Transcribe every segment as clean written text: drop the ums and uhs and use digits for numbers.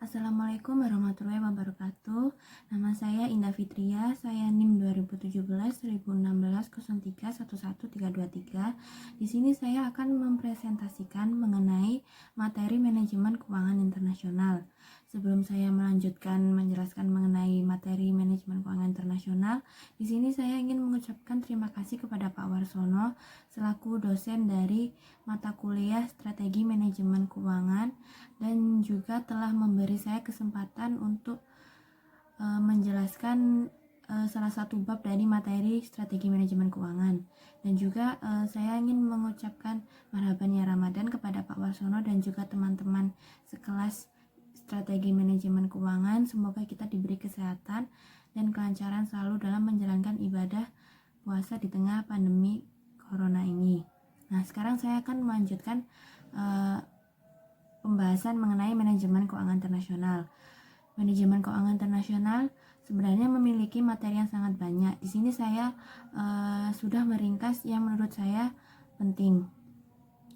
Assalamualaikum warahmatullahi wabarakatuh. Nama saya Indah Fitria, saya NIM 2017-2016-03-11323. Di sini saya akan mempresentasikan mengenai materi manajemen keuangan internasional. Sebelum saya melanjutkan menjelaskan mengenai materi manajemen keuangan internasional, di sini saya ingin mengucapkan terima kasih kepada Pak Warsono selaku dosen dari mata kuliah Strategi Manajemen Keuangan dan juga telah memberi saya kesempatan untuk menjelaskan salah satu bab dari materi strategi manajemen keuangan. Dan juga saya ingin mengucapkan marhaban ya Ramadan kepada Pak Warsono dan juga teman-teman sekelas strategi manajemen keuangan. Semoga kita diberi kesehatan dan kelancaran selalu dalam menjalankan ibadah puasa di tengah pandemi corona ini. Nah, sekarang saya akan melanjutkan pembahasan mengenai manajemen keuangan internasional. Manajemen keuangan internasional sebenarnya memiliki materi yang sangat banyak. Di sini saya sudah meringkas yang menurut saya penting.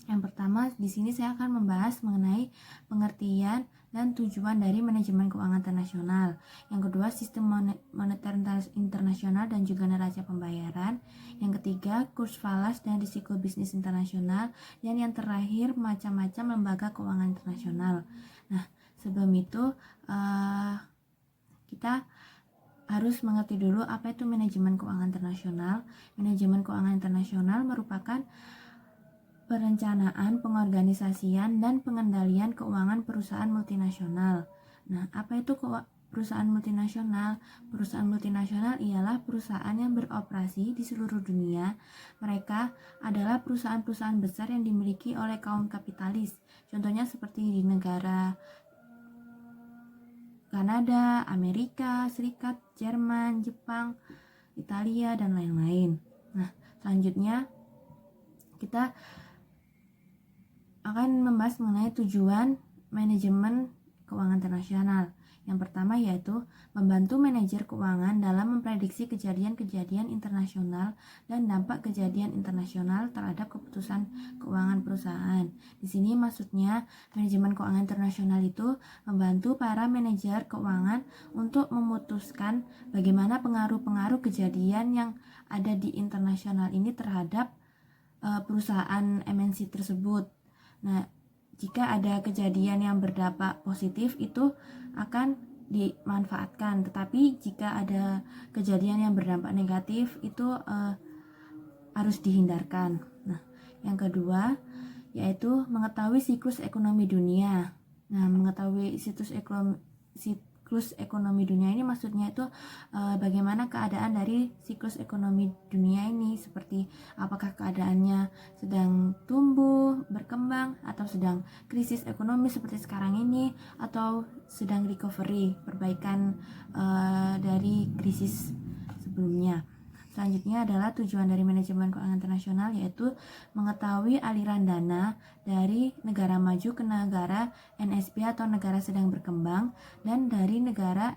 Yang pertama, di sini saya akan membahas mengenai pengertian dan tujuan dari manajemen keuangan internasional. Yang kedua, sistem moneter internasional dan juga neraca pembayaran. Yang ketiga, kurs falas dan risiko bisnis internasional. Dan yang terakhir, macam-macam lembaga keuangan internasional. Nah, sebelum itu kita harus mengerti dulu apa itu manajemen keuangan internasional. Manajemen keuangan internasional merupakan perencanaan, pengorganisasian, dan pengendalian keuangan perusahaan multinasional. Nah, apa itu perusahaan multinasional? Perusahaan multinasional ialah perusahaan yang beroperasi di seluruh dunia. Mereka adalah perusahaan-perusahaan besar yang dimiliki oleh kaum kapitalis. Contohnya seperti di negara Kanada, Amerika Serikat, Jerman, Jepang, Italia, dan lain-lain. Nah, selanjutnya kita akan membahas mengenai tujuan manajemen keuangan internasional. Yang pertama yaitu membantu manajer keuangan dalam memprediksi kejadian-kejadian internasional dan dampak kejadian internasional terhadap keputusan keuangan perusahaan. Di sini maksudnya manajemen keuangan internasional itu membantu para manajer keuangan untuk memutuskan bagaimana pengaruh-pengaruh kejadian yang ada di internasional ini terhadap perusahaan MNC tersebut. Nah, jika ada kejadian yang berdampak positif itu akan dimanfaatkan, tetapi jika ada kejadian yang berdampak negatif itu harus dihindarkan. Nah, yang kedua yaitu mengetahui siklus ekonomi dunia. Nah, mengetahui siklus ekonomi dunia ini maksudnya itu bagaimana keadaan dari siklus ekonomi dunia ini, seperti apakah keadaannya sedang tumbuh, berkembang, atau sedang krisis ekonomi seperti sekarang ini, atau sedang recovery, perbaikan dari krisis sebelumnya. Selanjutnya adalah tujuan dari manajemen keuangan internasional yaitu mengetahui aliran dana dari negara maju ke negara NSB atau negara sedang berkembang dan dari negara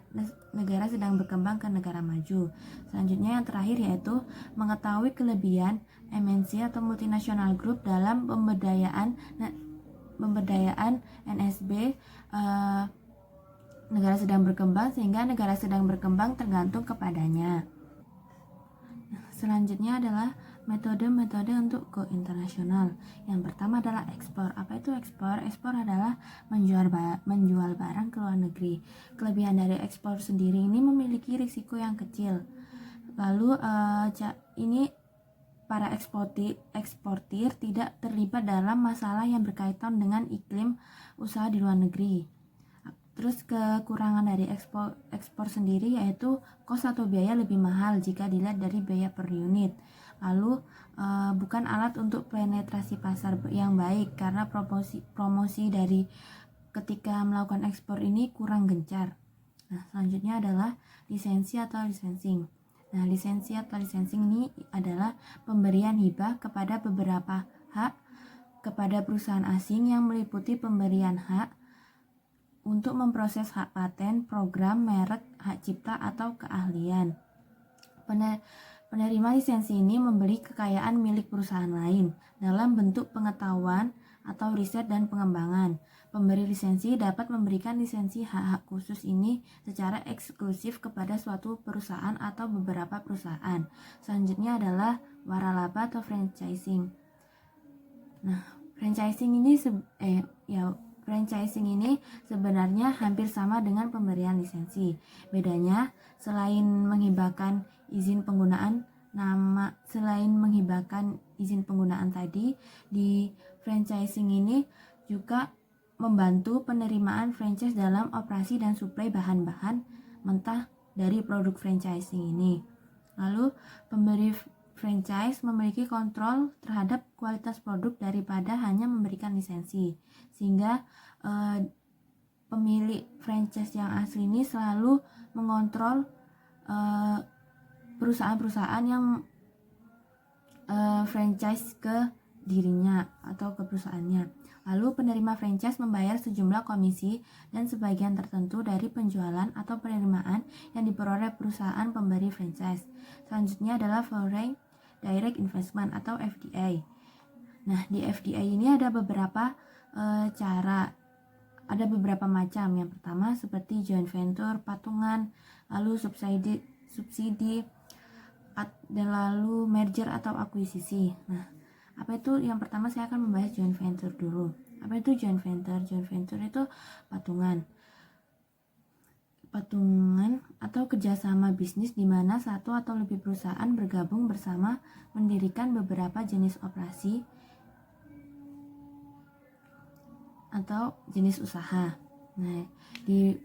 sedang berkembang ke negara maju. Selanjutnya yang terakhir yaitu mengetahui kelebihan MNC atau multinational group dalam pemberdayaan NSB negara sedang berkembang sehingga negara sedang berkembang tergantung kepadanya. Selanjutnya adalah metode-metode untuk go internasional. Yang pertama adalah ekspor. Apa itu ekspor? Ekspor adalah menjual barang ke luar negeri. Kelebihan dari ekspor sendiri ini memiliki risiko yang kecil. Lalu ini para eksportir tidak terlibat dalam masalah yang berkaitan dengan iklim usaha di luar negeri. Terus kekurangan dari ekspor sendiri yaitu kos atau biaya lebih mahal jika dilihat dari biaya per unit. Lalu bukan alat untuk penetrasi pasar yang baik karena promosi dari ketika melakukan ekspor ini kurang gencar. Nah, selanjutnya adalah lisensi atau licensing. Nah, lisensi atau licensing ini adalah pemberian hibah kepada beberapa hak kepada perusahaan asing yang meliputi pemberian hak untuk memproses hak paten, program, merek, hak cipta, atau keahlian. Penerima lisensi ini membeli kekayaan milik perusahaan lain dalam bentuk pengetahuan atau riset dan pengembangan. Pemberi lisensi dapat memberikan lisensi hak-hak khusus ini secara eksklusif kepada suatu perusahaan atau beberapa perusahaan. Selanjutnya adalah waralaba atau franchising. Nah, franchising ini sebenarnya hampir sama dengan pemberian lisensi. Bedanya, selain menghibahkan izin penggunaan tadi, di franchising ini juga membantu penerimaan franchise dalam operasi dan suplai bahan-bahan mentah dari produk franchising ini. Lalu, pemberi franchise memiliki kontrol terhadap kualitas produk daripada hanya memberikan lisensi, sehingga pemilik franchise yang asli ini selalu mengontrol perusahaan-perusahaan yang franchise ke dirinya atau ke perusahaannya. Lalu penerima franchise membayar sejumlah komisi dan sebagian tertentu dari penjualan atau penerimaan yang diperoleh perusahaan pemberi franchise. Selanjutnya adalah Foreign Direct Investment atau FDI. Nah, di FDI ini ada beberapa macam. Yang pertama seperti joint venture, patungan, lalu subsidi, dan lalu merger atau akuisisi. Nah, apa itu? Yang pertama saya akan membahas joint venture dulu. Apa itu joint venture? Joint venture itu patungan atau kerjasama bisnis di mana satu atau lebih perusahaan bergabung bersama mendirikan beberapa jenis operasi atau jenis usaha. Nah, di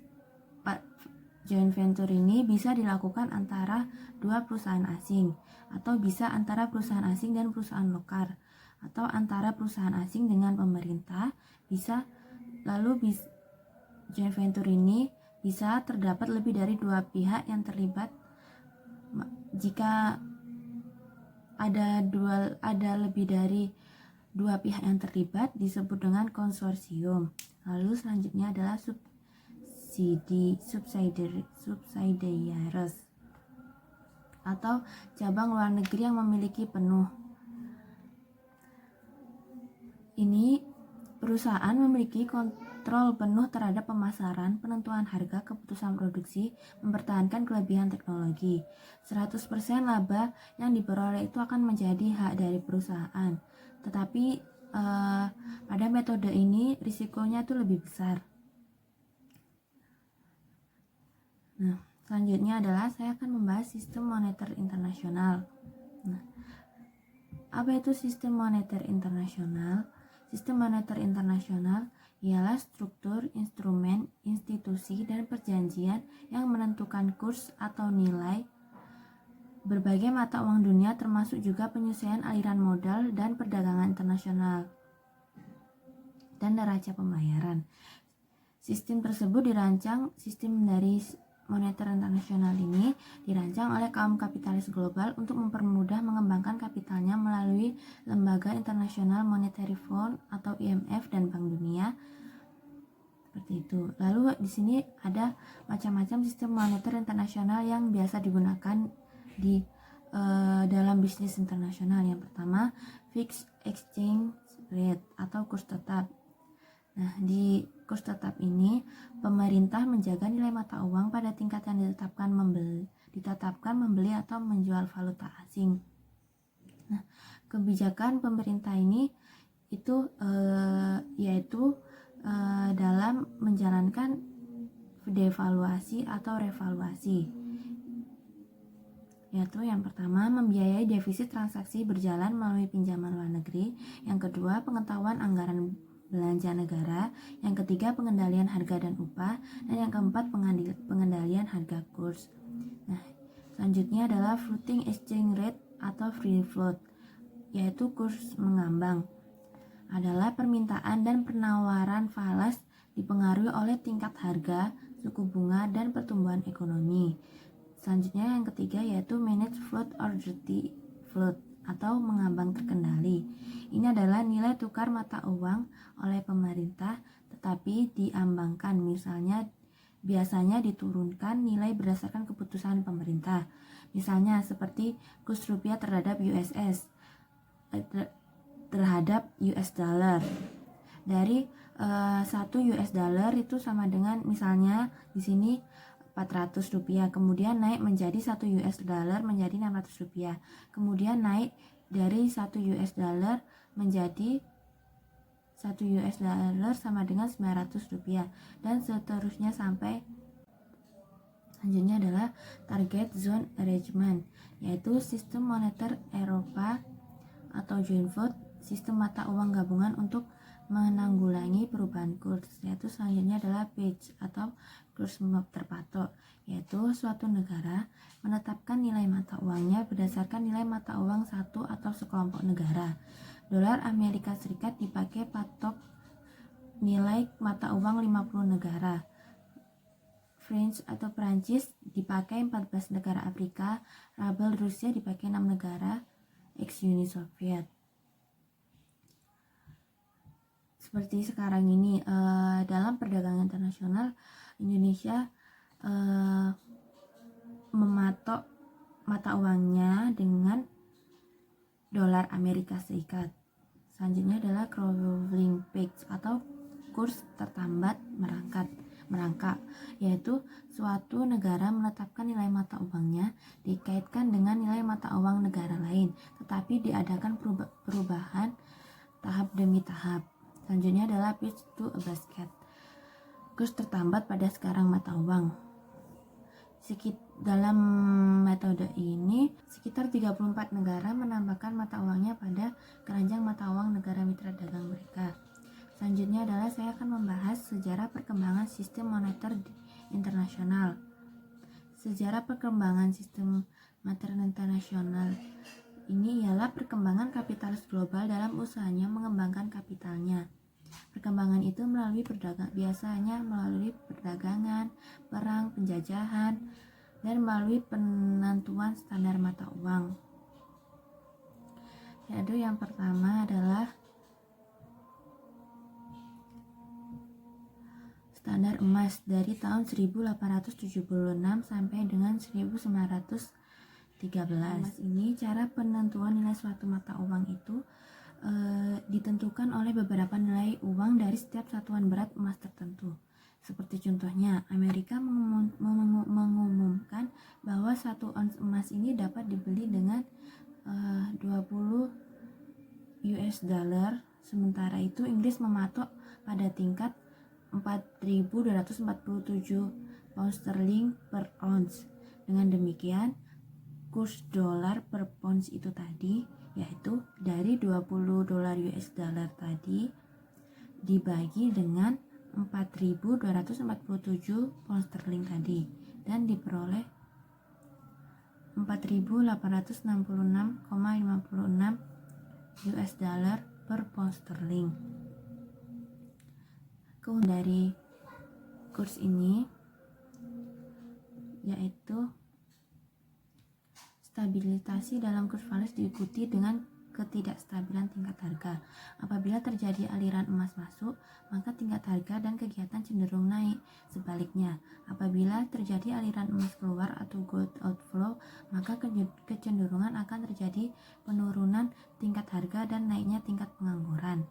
joint venture ini bisa dilakukan antara dua perusahaan asing, atau bisa antara perusahaan asing dan perusahaan lokal, atau antara perusahaan asing dengan pemerintah. Joint venture ini bisa terdapat lebih dari dua pihak yang terlibat. Jika ada lebih dari dua pihak yang terlibat disebut dengan konsorsium. Lalu selanjutnya adalah subsidiaries atau cabang luar negeri yang memiliki penuh. Ini perusahaan memiliki kontrol penuh terhadap pemasaran, penentuan harga, keputusan produksi, mempertahankan kelebihan teknologi. 100% laba yang diperoleh itu akan menjadi hak dari perusahaan. Tetapi pada metode ini risikonya itu lebih besar. Nah, selanjutnya adalah saya akan membahas sistem moneter internasional. Nah, apa itu sistem moneter internasional? Sistem moneter internasional ialah struktur, instrumen, institusi, dan perjanjian yang menentukan kurs atau nilai berbagai mata uang dunia, termasuk juga penyelesaian aliran modal dan perdagangan internasional dan neraca pembayaran. Sistem dari moneter internasional ini dirancang oleh kaum kapitalis global untuk mempermudah mengembangkan kapitalnya melalui lembaga internasional Monetary Fund atau IMF dan Bank Dunia. Seperti itu. Lalu di sini ada macam-macam sistem moneter internasional yang biasa digunakan di dalam bisnis internasional. Yang pertama, fixed exchange rate atau kurs tetap. Nah, di kurs tetap ini pemerintah menjaga nilai mata uang pada tingkat yang ditetapkan membeli atau menjual valuta asing. Nah, kebijakan pemerintah ini itu yaitu dalam menjalankan devaluasi atau revaluasi. Yaitu yang pertama, membiayai defisit transaksi berjalan melalui pinjaman luar negeri. Yang kedua, pengetahuan anggaran belanja negara. Yang ketiga, pengendalian harga dan upah. Dan yang keempat, pengendalian harga kurs. Nah, selanjutnya adalah floating exchange rate atau free float, yaitu kurs mengambang. Adalah permintaan dan penawaran falas dipengaruhi oleh tingkat harga, suku bunga, dan pertumbuhan ekonomi. Selanjutnya yang ketiga yaitu managed float or dirty float atau mengambang terkendali. Ini adalah nilai tukar mata uang oleh pemerintah tetapi diambangkan, misalnya biasanya diturunkan nilai berdasarkan keputusan pemerintah. Misalnya seperti kurs rupiah terhadap terhadap US dollar dari 1 US dollar itu sama dengan misalnya di sini 400 rupiah, kemudian naik menjadi 1 US dollar menjadi 600 rupiah, kemudian naik dari 1 US dollar menjadi 1 US dollar sama dengan 900 rupiah, dan seterusnya sampai selanjutnya adalah target zone arrangement, yaitu sistem moneter Eropa atau joint vote, sistem mata uang gabungan untuk menanggulangi perubahan kurs, yaitu selanjutnya adalah page atau kurs terpatok, yaitu suatu negara menetapkan nilai mata uangnya berdasarkan nilai mata uang satu atau sekelompok negara. Dolar Amerika Serikat dipakai patok nilai mata uang 50 negara. French atau Prancis dipakai 14 negara Afrika. Rubel Rusia dipakai 6 negara ex-Uni Soviet. Seperti sekarang ini, dalam perdagangan internasional Indonesia mematok mata uangnya dengan dolar Amerika Serikat. Selanjutnya adalah crawling page atau kurs tertambat merangkak, yaitu suatu negara menetapkan nilai mata uangnya dikaitkan dengan nilai mata uang negara lain, tetapi diadakan perubahan tahap demi tahap. Selanjutnya adalah pitch to a basket, kurs tertambat pada sekarang mata uang. Dalam metode ini, sekitar 34 negara menambahkan mata uangnya pada keranjang mata uang negara mitra dagang mereka. Selanjutnya adalah saya akan membahas sejarah perkembangan sistem moneter internasional. Sejarah perkembangan sistem moneter internasional ini ialah perkembangan kapitalis global dalam usahanya mengembangkan kapitalnya. Perkembangan itu biasanya melalui perdagangan, perang, penjajahan, dan melalui penentuan standar mata uang. Yaitu yang pertama adalah standar emas dari tahun 1876 sampai dengan 1913. Emas ini cara penentuan nilai suatu mata uang itu ditentukan oleh beberapa nilai uang dari setiap satuan berat emas tertentu. Seperti contohnya, Amerika mengumumkan bahwa 1 ons emas ini dapat dibeli dengan 20 US dollar, sementara itu Inggris mematok pada tingkat 4.247 pound sterling per ons. Dengan demikian, kurs dolar per pounds itu tadi, yaitu dari 20 dolar US dollar tadi dibagi dengan 4.247 pound sterling tadi, dan diperoleh 4.866,56 US dollar per pound sterling. Keuntungan dari kurs ini yaitu stabilisasi dalam kurs falas diikuti dengan ketidakstabilan tingkat harga. Apabila terjadi aliran emas masuk, maka tingkat harga dan kegiatan cenderung naik. Sebaliknya, apabila terjadi aliran emas keluar atau gold outflow, maka kecenderungan akan terjadi penurunan tingkat harga dan naiknya tingkat pengangguran.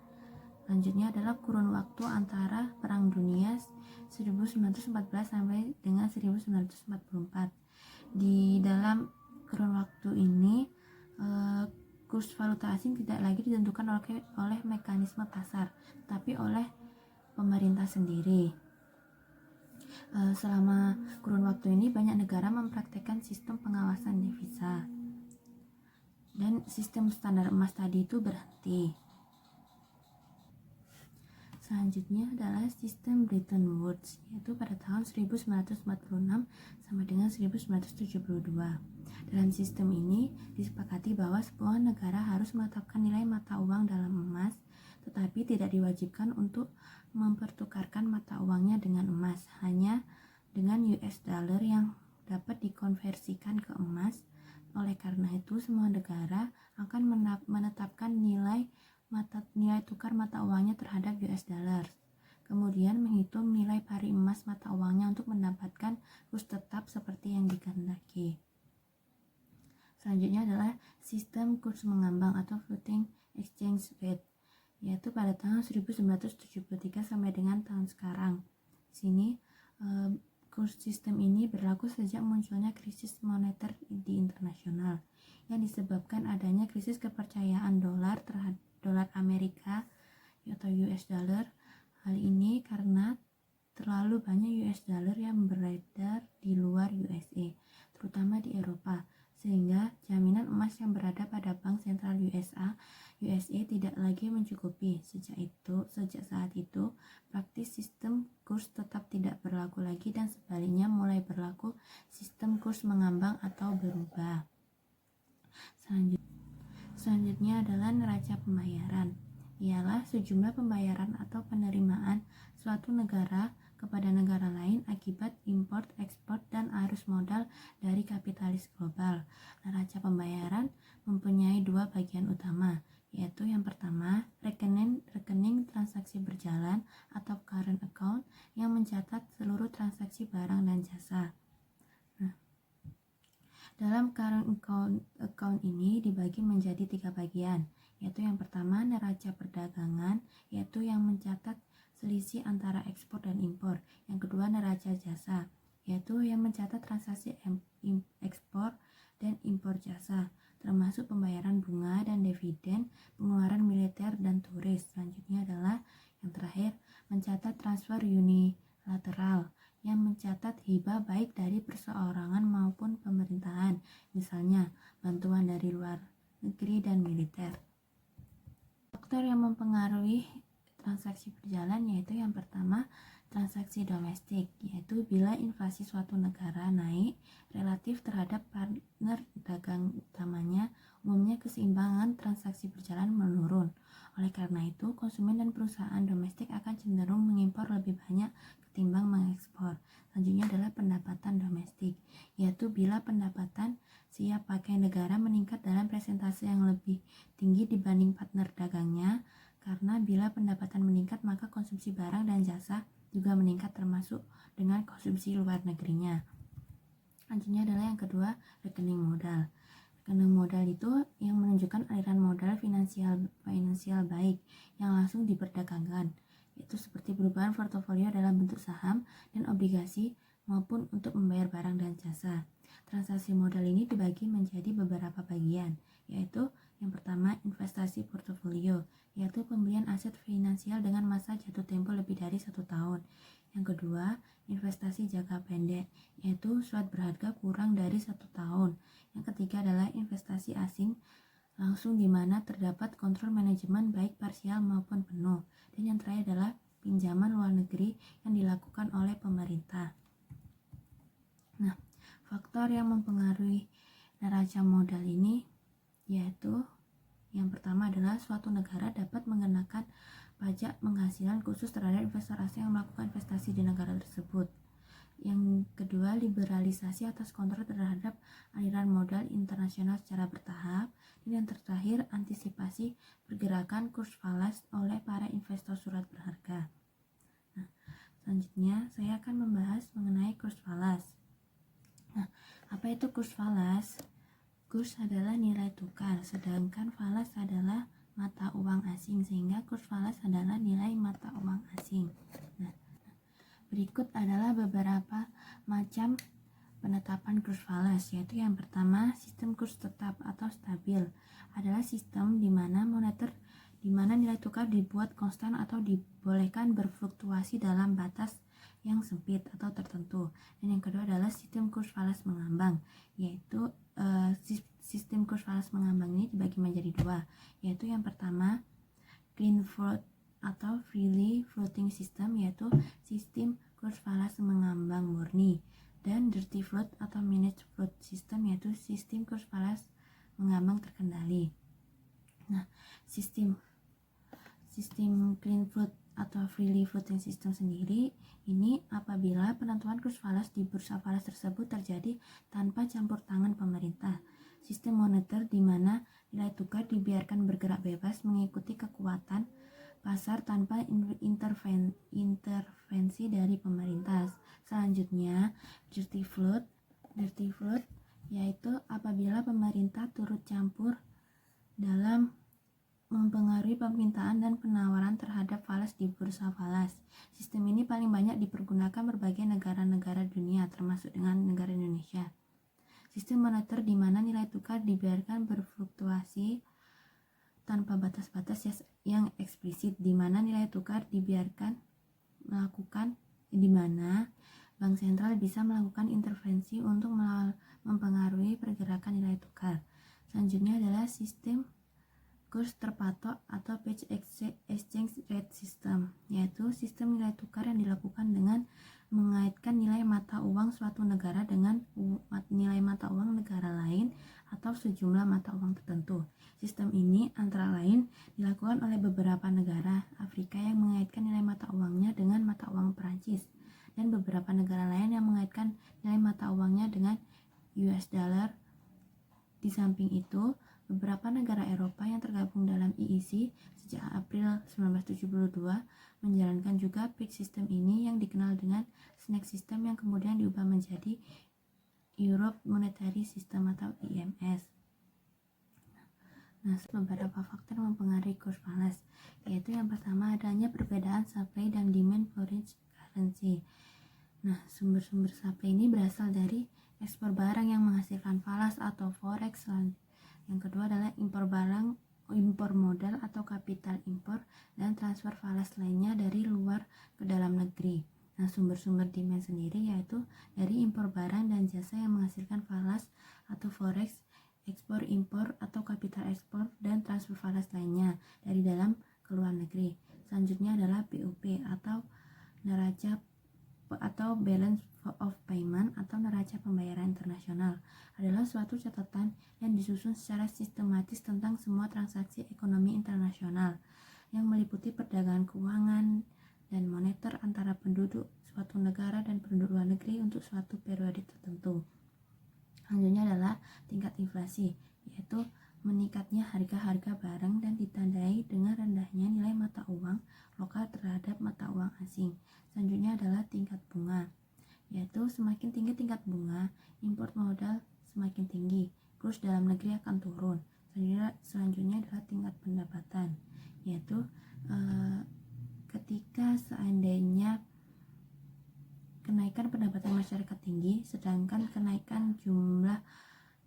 Selanjutnya adalah kurun waktu antara Perang Dunia 1914 sampai dengan 1944. Di dalam kurun waktu ini, kurs valuta asing tidak lagi ditentukan oleh mekanisme pasar, tapi oleh pemerintah sendiri. Selama kurun waktu ini, banyak negara mempraktikkan sistem pengawasan devisa, dan sistem standar emas tadi itu berhenti. Selanjutnya adalah sistem Bretton Woods, yaitu pada tahun 1946 sampai dengan 1972. Dalam sistem ini disepakati bahwa sebuah negara harus menetapkan nilai mata uang dalam emas, tetapi tidak diwajibkan untuk mempertukarkan mata uangnya dengan emas, hanya dengan US dollar yang dapat dikonversikan ke emas. Oleh karena itu, semua negara akan menetapkan nilai tukar mata uangnya terhadap US dollar, kemudian menghitung nilai pari emas mata uangnya untuk mendapatkan kurs tetap seperti yang dikehendaki. Selanjutnya adalah sistem kurs mengambang atau floating exchange rate, yaitu pada tahun 1973 sampai dengan tahun sekarang. Di sini kurs sistem ini berlaku sejak munculnya krisis moneter di internasional yang disebabkan adanya krisis kepercayaan dolar terhadap dolar Amerika atau US dollar. Hal ini karena terlalu banyak US dollar yang beredar di luar USA, terutama di Eropa, sehingga jaminan emas yang berada pada Bank Sentral USA tidak lagi mencukupi. Sejak saat itu, praktis sistem kurs tetap tidak berlaku lagi dan sebaliknya mulai berlaku sistem kurs mengambang atau berubah. Selanjutnya adalah neraca pembayaran. Ialah sejumlah pembayaran atau penerimaan suatu negara kepada negara lain akibat import, ekspor, dan arus modal dari kapitalis global. Neraca pembayaran mempunyai dua bagian utama, yaitu yang pertama, rekening transaksi berjalan atau current account yang mencatat seluruh transaksi barang dan jasa. Dalam current account ini dibagi menjadi 3 bagian, yaitu yang pertama neraca perdagangan, yaitu yang mencatat selisih antara ekspor dan impor. Yang kedua neraca jasa, yaitu yang mencatat transaksi ekspor dan impor jasa, termasuk pembayaran bunga dan dividen, pengeluaran militer dan turis. Selanjutnya adalah yang terakhir mencatat transfer unilateral, yang mencatat hibah baik dari perseorangan maupun pemerintahan, misalnya bantuan dari luar negeri dan militer. Faktor yang mempengaruhi transaksi berjalan yaitu yang pertama transaksi domestik, yaitu bila inflasi suatu negara naik relatif terhadap partner dagang utamanya, umumnya keseimbangan transaksi berjalan menurun. Oleh karena itu, konsumen dan perusahaan domestik akan cenderung mengimpor lebih banyak ketimbang mengekspor. Selanjutnya adalah pendapatan domestik, yaitu bila pendapatan siap pakai negara meningkat dalam persentase yang lebih tinggi dibanding partner dagangnya, karena bila pendapatan meningkat maka konsumsi barang dan jasa juga meningkat termasuk dengan konsumsi luar negerinya. Selanjutnya adalah yang kedua, rekening modal. Rekening modal itu yang menunjukkan aliran modal finansial baik yang langsung diperdagangkan, yaitu seperti perubahan portofolio dalam bentuk saham dan obligasi maupun untuk membayar barang dan jasa. Transaksi modal ini dibagi menjadi beberapa bagian, yaitu yang pertama investasi portofolio, yaitu pembelian aset finansial dengan masa jatuh tempo lebih dari 1 tahun. Yang kedua, investasi jangka pendek, yaitu suat berharga kurang dari 1 tahun. Yang ketiga adalah investasi asing langsung di mana terdapat kontrol manajemen baik parsial maupun penuh. Dan yang terakhir adalah pinjaman luar negeri yang dilakukan oleh pemerintah. Nah, faktor yang mempengaruhi neraca modal ini yaitu yang pertama adalah suatu negara dapat mengenakan pajak penghasilan khusus terhadap investor asing yang melakukan investasi di negara tersebut. Yang kedua, liberalisasi atas kontrol terhadap aliran modal internasional secara bertahap. Dan yang terakhir, antisipasi pergerakan kurs falas oleh para investor surat berharga. Nah, selanjutnya saya akan membahas mengenai kurs falas. Nah, apa itu kurs falas? Kurs adalah nilai tukar, sedangkan falas adalah mata uang asing, sehingga kurs falas adalah nilai mata uang asing. Nah, berikut adalah beberapa macam penetapan kurs falas, yaitu yang pertama, sistem kurs tetap atau stabil adalah sistem di mana nilai tukar dibuat konstan atau dibolehkan berfluktuasi dalam batas yang sempit atau tertentu. Dan yang kedua adalah sistem kurs falas mengambang, yaitu sistem kurs falas mengambang ini dibagi menjadi dua, yaitu yang pertama clean float atau freely floating system, yaitu sistem kurs falas mengambang murni, dan dirty float atau managed float system, yaitu sistem kurs falas mengambang terkendali. Nah, sistem clean float atau freely floating system sendiri ini apabila penentuan kurs falas di bursa falas tersebut terjadi tanpa campur tangan pemerintah. Sistem moneter di mana nilai tukar dibiarkan bergerak bebas mengikuti kekuatan pasar tanpa intervensi dari pemerintah. Selanjutnya, dirty float yaitu apabila pemerintah turut campur dalam mempengaruhi permintaan dan penawaran terhadap falas di bursa falas. Sistem ini paling banyak dipergunakan berbagai negara-negara dunia, termasuk dengan negara Indonesia. Sistem moneter di mana nilai tukar dibiarkan berfluktuasi tanpa batas-batas yang eksplisit, di mana nilai tukar dibiarkan di mana bank sentral bisa melakukan intervensi untuk mempengaruhi pergerakan nilai tukar. Selanjutnya adalah sistem kurs terpatok atau page exchange rate system, yaitu sistem nilai tukar yang dilakukan dengan mengaitkan nilai mata uang suatu negara dengan nilai mata uang negara lain atau sejumlah mata uang tertentu. Sistem ini antara lain dilakukan oleh beberapa negara Afrika yang mengaitkan nilai mata uangnya dengan mata uang Perancis, dan beberapa negara lain yang mengaitkan nilai mata uangnya dengan US dollar. Di samping itu, beberapa negara Eropa yang tergabung dalam EEC sejak April 1972 menjalankan juga peak system ini yang dikenal dengan snack system yang kemudian diubah menjadi Europe Monetary System atau IMS. Nah, beberapa faktor mempengaruhi kurs falas, yaitu yang pertama adanya perbedaan supply dan demand foreign currency. Nah, sumber-sumber supply ini berasal dari ekspor barang yang menghasilkan falas atau forex. Yang kedua adalah impor modal atau kapital impor, dan transfer falas lainnya dari luar ke dalam negeri. Nah, sumber-sumber demand sendiri yaitu dari impor barang dan jasa yang menghasilkan falas atau forex, ekspor impor atau kapital ekspor, dan transfer falas lainnya dari dalam ke luar negeri. Selanjutnya adalah BOP atau neraca atau balance of payment atau neraca pembayaran internasional, adalah suatu catatan yang disusun secara sistematis tentang semua transaksi ekonomi internasional yang meliputi perdagangan keuangan dan moneter antara penduduk suatu negara dan penduduk luar negeri untuk suatu periode tertentu. Selanjutnya adalah tingkat inflasi, yaitu meningkatnya harga-harga barang dan ditandai dengan rendahnya nilai mata uang lokal terhadap mata uang asing. Selanjutnya adalah tingkat bunga, yaitu semakin tinggi tingkat bunga, import modal semakin tinggi, kurs dalam negeri akan turun. Selanjutnya adalah tingkat pendapatan, yaitu ketika seandainya kenaikan pendapatan masyarakat tinggi, sedangkan kenaikan jumlah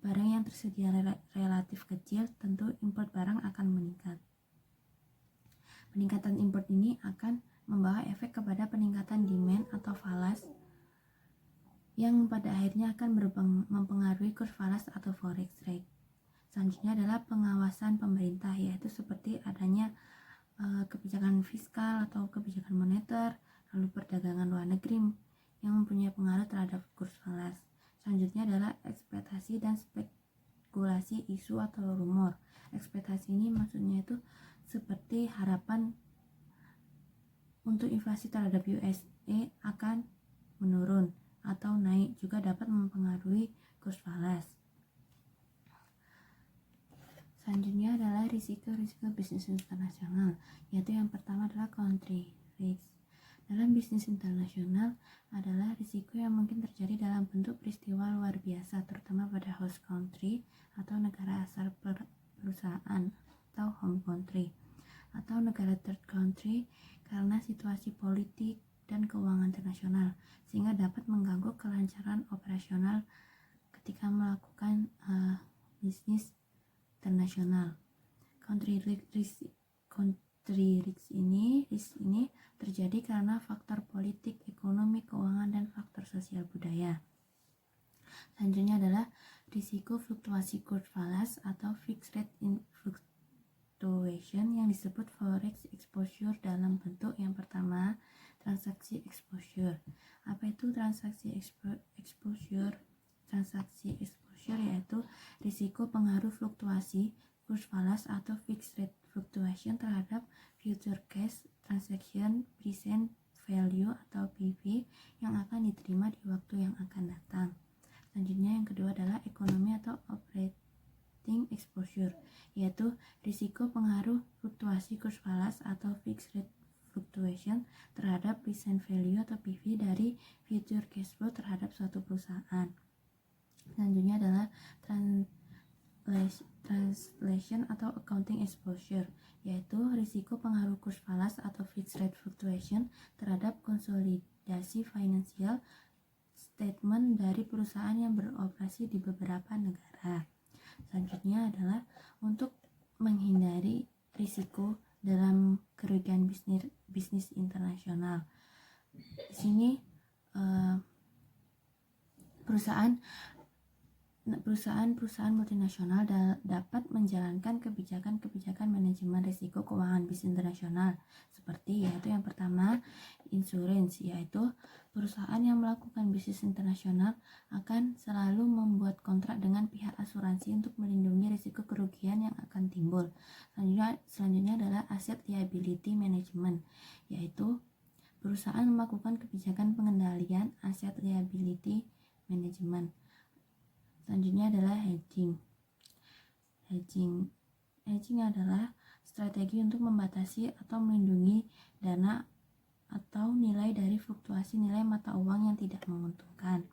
barang yang tersedia relatif kecil, tentu import barang akan meningkat. Peningkatan import ini akan membawa efek kepada peningkatan demand atau falas, yang pada akhirnya akan mempengaruhi kurs falas atau forex rate. Selanjutnya adalah pengawasan pemerintah, yaitu seperti adanya kebijakan fiskal atau kebijakan moneter, lalu perdagangan luar negeri yang mempunyai pengaruh terhadap kurs falas. Selanjutnya adalah ekspektasi dan spekulasi isu atau rumor. Ekspektasi ini maksudnya itu seperti harapan untuk inflasi terhadap USD akan menurun atau naik, juga dapat mempengaruhi kurs falas. Selanjutnya adalah risiko-risiko bisnis internasional, yaitu yang pertama adalah country risk. Dalam bisnis internasional adalah risiko yang mungkin terjadi dalam bentuk peristiwa luar biasa, terutama pada host country atau negara asal perusahaan atau home country, atau negara third country karena situasi politik dan keuangan internasional, sehingga dapat mengganggu kelancaran operasional ketika melakukan bisnis internasional. Country risk ini terjadi karena faktor politik, ekonomi, keuangan, dan faktor sosial budaya. Selanjutnya adalah risiko fluktuasi kurs falas atau fixed rate fluctuation yang disebut forex exposure dalam bentuk yang pertama, transaksi exposure. Apa itu transaksi exposure? Transaksi exposure yaitu risiko pengaruh fluktuasi kurs falas atau fixed rate fluctuation terhadap future cash transaction present value atau PV yang akan diterima di waktu yang akan datang. Selanjutnya yang kedua adalah ekonomi atau operating exposure, yaitu risiko pengaruh fluktuasi kurs falas atau fixed rate fluctuation terhadap present value atau PV dari future cash flow terhadap suatu perusahaan. Selanjutnya adalah translation atau accounting exposure, yaitu risiko pengaruh kurs falas atau fixed rate fluctuation terhadap konsolidasi finansial statement dari perusahaan yang beroperasi di beberapa negara. Selanjutnya adalah untuk menghindari risiko dalam kerugian bisnis internasional. Di sini perusahaan multinasional dapat menjalankan kebijakan manajemen risiko keuangan bisnis internasional seperti yaitu yang pertama insurance, yaitu perusahaan yang melakukan bisnis internasional akan selalu membuat kontrak dengan pihak asuransi untuk melindungi risiko kerugian yang akan timbul. Selanjutnya adalah asset liability management, yaitu perusahaan melakukan kebijakan pengendalian asset liability management. Selanjutnya adalah hedging. Hedging adalah strategi untuk membatasi atau melindungi dana atau nilai dari fluktuasi nilai mata uang yang tidak menguntungkan.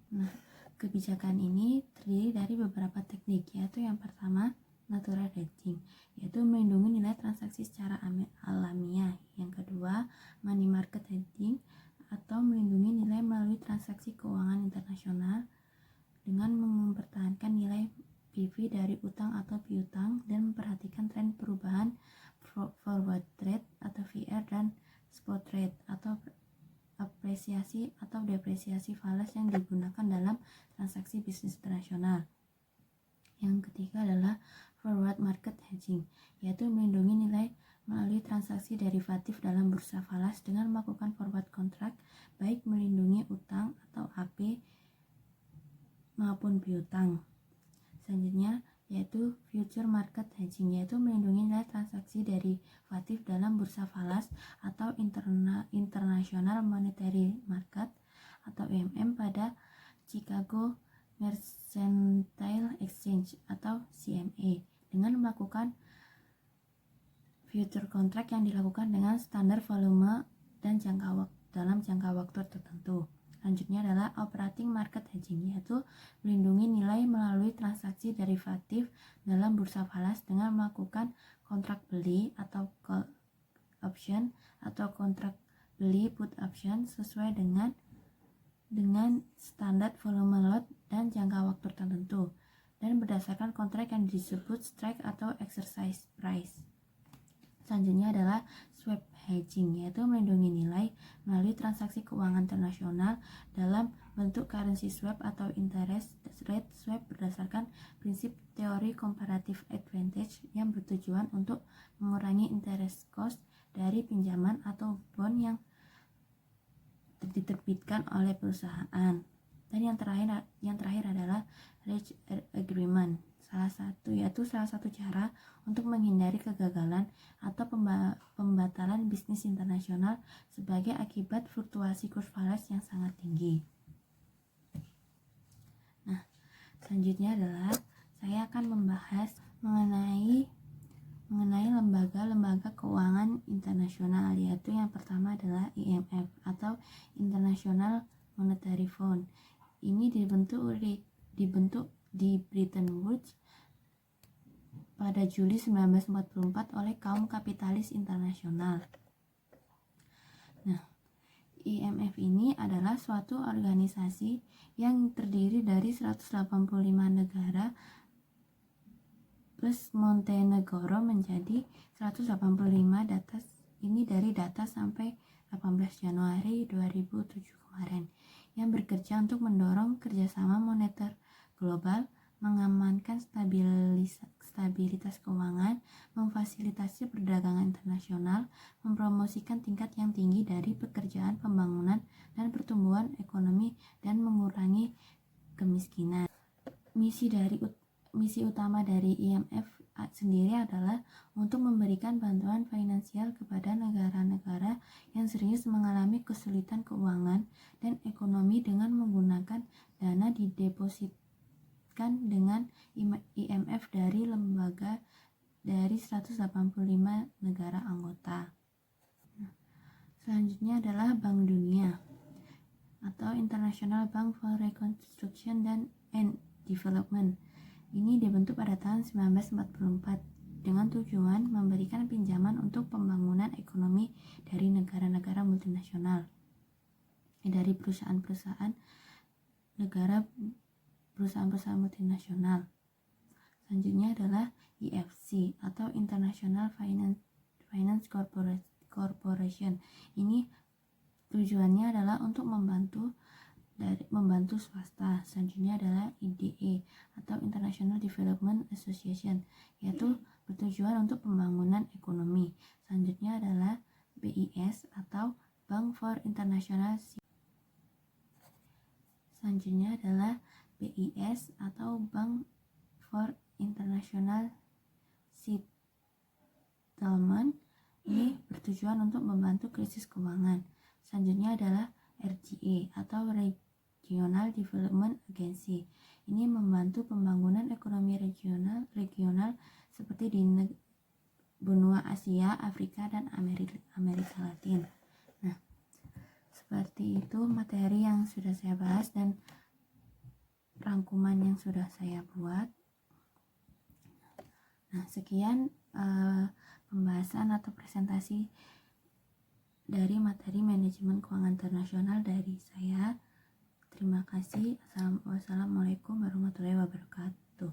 Nah, kebijakan ini terdiri dari beberapa teknik, yaitu yang pertama natural hedging, yaitu melindungi nilai transaksi secara alamiah. Yang kedua, money market hedging atau melindungi nilai melalui transaksi keuangan internasional dengan mempertahankan nilai PV dari utang atau piutang dan memperhatikan tren perubahan forward rate atau VR dan spot rate atau apresiasi atau depresiasi falas yang digunakan dalam transaksi bisnis internasional. Yang ketiga adalah forward market hedging, yaitu melindungi nilai melalui transaksi derivatif dalam bursa falas dengan melakukan forward contract, baik melindungi utang atau AP maupun piutang. Selanjutnya yaitu future market hedging, yaitu melindungi nilai transaksi derivatif dalam bursa falas atau International Monetary Market atau IMM pada Chicago Mercantile Exchange atau CME dengan melakukan future contract yang dilakukan dengan standar volume dan dalam jangka waktu tertentu. Selanjutnya adalah operating market hedging, yaitu melindungi nilai melalui transaksi derivatif dalam bursa falas dengan melakukan kontrak beli atau call option atau kontrak beli put option sesuai dengan standar volume lot dan jangka waktu tertentu dan berdasarkan kontrak yang disebut strike atau exercise price. Selanjutnya adalah swap hedging, yaitu melindungi nilai melalui transaksi keuangan internasional dalam bentuk currency swap atau interest rate swap berdasarkan prinsip teori comparative advantage yang bertujuan untuk mengurangi interest cost dari pinjaman atau bond yang diterbitkan oleh perusahaan. Dan yang terakhir adalah hedge agreement. Salah satu cara untuk menghindari kegagalan atau pembatalan bisnis internasional sebagai akibat fluktuasi kurs falas yang sangat tinggi. Nah, selanjutnya adalah saya akan membahas mengenai lembaga keuangan internasional, yaitu yang pertama adalah IMF atau International Monetary Fund. Ini dibentuk di Bretton Woods pada Juli 1944 oleh kaum kapitalis internasional. Nah, IMF ini adalah suatu organisasi yang terdiri dari 185 negara plus Montenegro menjadi 185 data ini dari data sampai 18 Januari 2007 kemarin, yang bekerja untuk mendorong kerjasama moneter global, mengamankan stabilitas keuangan, memfasilitasi perdagangan internasional, mempromosikan tingkat yang tinggi dari pekerjaan pembangunan dan pertumbuhan ekonomi, dan mengurangi kemiskinan. Misi utama dari IMF sendiri adalah untuk memberikan bantuan finansial kepada negara-negara yang serius mengalami kesulitan keuangan dan ekonomi dengan menggunakan dana didepositkan dengan IMF dari lembaga dari 185 negara anggota. Selanjutnya adalah Bank Dunia atau International Bank for Reconstruction and Development, Ini dibentuk pada tahun 1944 dengan tujuan memberikan pinjaman untuk pembangunan ekonomi dari negara-negara multinasional, dari perusahaan-perusahaan multinasional. Selanjutnya adalah IFC atau International Finance Corporation. Ini tujuannya adalah untuk membantu swasta. Selanjutnya adalah IDE atau International Development Association, yaitu bertujuan untuk pembangunan ekonomi. Selanjutnya adalah BIS atau Bank for International Settlement. Ini bertujuan untuk membantu krisis keuangan. Selanjutnya adalah RGA atau Regional Development Agency. Ini membantu pembangunan ekonomi regional seperti di benua Asia, Afrika, dan Amerika Latin. Nah, seperti itu materi yang sudah saya bahas dan rangkuman yang sudah saya buat. Nah, sekian pembahasan atau presentasi dari materi manajemen keuangan internasional dari saya. Terima kasih. Wassalamualaikum warahmatullahi wabarakatuh.